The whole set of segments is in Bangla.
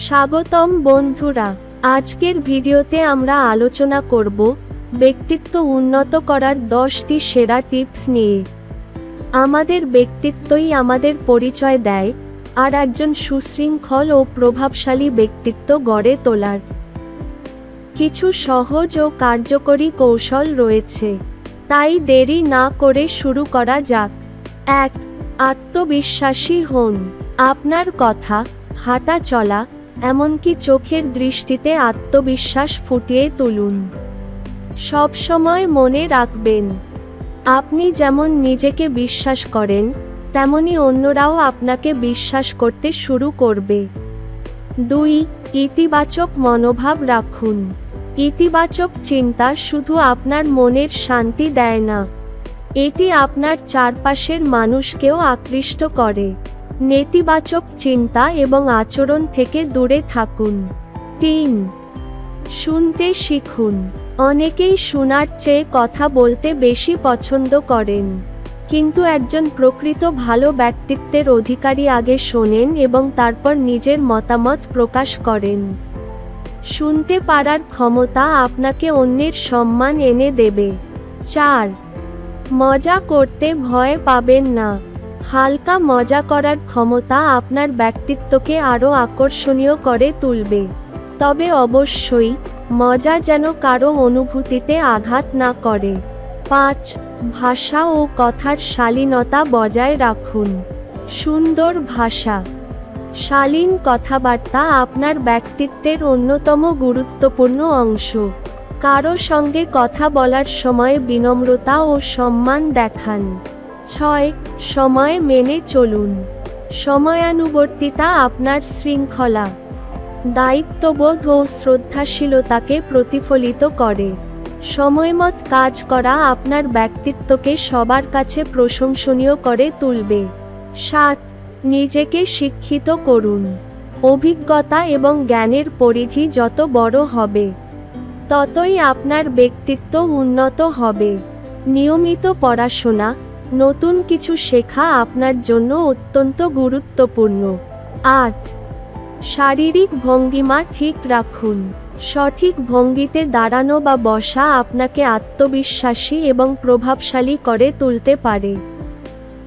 স্বাগতম বন্ধুরা। আজকের ভিডিওতে আমরা আলোচনা করব ব্যক্তিত্ব উন্নত করার 10টি সেরা টিপস নিয়ে। আমাদের ব্যক্তিত্বই আমাদের পরিচয় দেয়, আর একজন সুশৃঙ্খল ও প্রভাবশালী ব্যক্তিত্ব গড়ে তোলার কিছু সহজ ও কার্যকরী কৌশল রয়েছে। তাই দেরি না করে শুরু করা যাক। 1. আত্মবিশ্বাসী হন। আপনার কথা, হাঁটা চলা, এমনকি চোখের দৃষ্টিতে আত্মবিশ্বাস ফুটিয়ে তুলুন। সব সময় মনে রাখবেন, আপনি যেমন নিজেকে বিশ্বাস করেন, তেমনি অন্যরাও আপনাকে বিশ্বাস করতে শুরু করবে। 2. ইতিবাচক মনোভাব রাখুন। ইতিবাচক চিন্তা শুধু আপনার মনের শান্তি দেয় না, এটি আপনার চারপাশের মানুষকেও আকৃষ্ট করে। নেতিবাচক চিন্তা এবং আচরণ থেকে দূরে থাকুন। 3. শুনতে শিখুন। অনেকেই শোনার চেয়ে কথা বলতে বেশি পছন্দ করেন, কিন্তু একজন প্রকৃত ভালো ব্যক্তিত্বের অধিকারী আগে শোনেন এবং তারপর নিজের মতামত প্রকাশ করেন। শুনতে পারার ক্ষমতা আপনাকে অন্যের সম্মান এনে দেবে। 4. মজা করতে ভয় পাবেন না। হালকা মজা করার ক্ষমতা আপনার ব্যক্তিত্বকে আরও আকর্ষণীয় করে তুলবে, তবে অবশ্যই মজা যেন কারো অনুভূতিতে আঘাত না করে। 5. ভাষা ও কথার শালীনতা বজায় রাখুন। সুন্দর ভাষা, শালীন কথাবার্তা আপনার ব্যক্তিত্বের অন্যতম গুরুত্বপূর্ণ অংশ। কারো সঙ্গে কথা বলার সময় বিনম্রতা ও সম্মান দেখান। 6. সময় মেনে চলুন। সময়ানুবর্তিতা আপনার শৃঙ্খলা, দায়িত্ববোধ ও শ্রদ্ধাশীলতাকে প্রতিফলিত করে। সময়মত কাজ করা আপনার ব্যক্তিত্বকে সবার কাছে প্রশংসনীয় করে তুলবে। 7. নিজেকে শিক্ষিত করুন। অভিজ্ঞতা এবং জ্ঞানের পরিধি যত বড় হবে, ততই আপনার ব্যক্তিত্ব উন্নত হবে। নিয়মিত পড়াশোনা, নতুন কিছু শেখা আপনার জন্য অত্যন্ত গুরুত্বপূর্ণ। 8. শারীরিক ভঙ্গিমা ঠিক রাখুন। সঠিক ভঙ্গিতে দাঁড়ানো বা বসা আপনাকে আত্মবিশ্বাসী এবং প্রভাবশালী করে তুলতে পারে।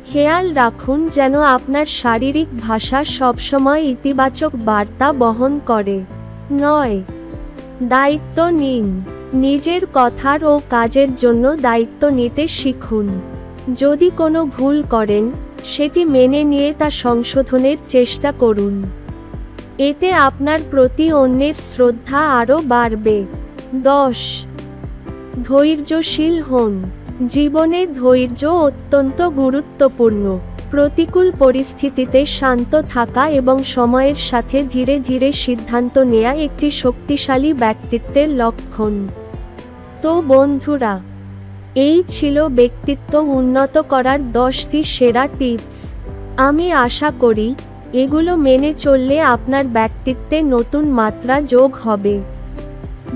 খেয়াল রাখুন যেন আপনার শারীরিক ভাষা সবসময় ইতিবাচক বার্তা বহন করে। 9. দায়িত্ব নিন। নিজের কথার ও কাজের জন্য দায়িত্ব নিতে শিখুন। যদি কোনো ভুল করেন, সেটি মেনে নিয়ে তা সংশোধনের চেষ্টা করুন। এতে আপনার প্রতি অন্যের শ্রদ্ধা আরও বাড়বে। 10. ধৈর্যশীল হন। জীবনে ধৈর্য অত্যন্ত গুরুত্বপূর্ণ। প্রতিকূল পরিস্থিতিতে শান্ত থাকা এবং সময়ের সাথে ধীরে ধীরে সিদ্ধান্ত নেওয়া একটি শক্তিশালী ব্যক্তিত্বের লক্ষণ। তো বন্ধুরা, এই ছিল ব্যক্তিত্ব উন্নত করার 10টি সেরা টিপস। আমি আশা করি এগুলো মেনে চললে আপনার ব্যক্তিত্বে নতুন মাত্রা যোগ হবে।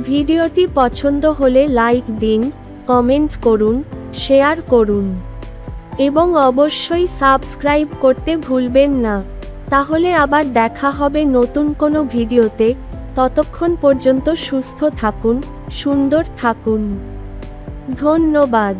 ভিডিওটি পছন্দ হলে লাইক দিন, কমেন্ট করুন, শেয়ার করুন এবং অবশ্যই সাবস্ক্রাইব করতে ভুলবেন না। তাহলে আবার দেখা হবে নতুন কোনো ভিডিওতে। ততক্ষণ পর্যন্ত সুস্থ থাকুন, সুন্দর থাকুন। ধন্যবাদ।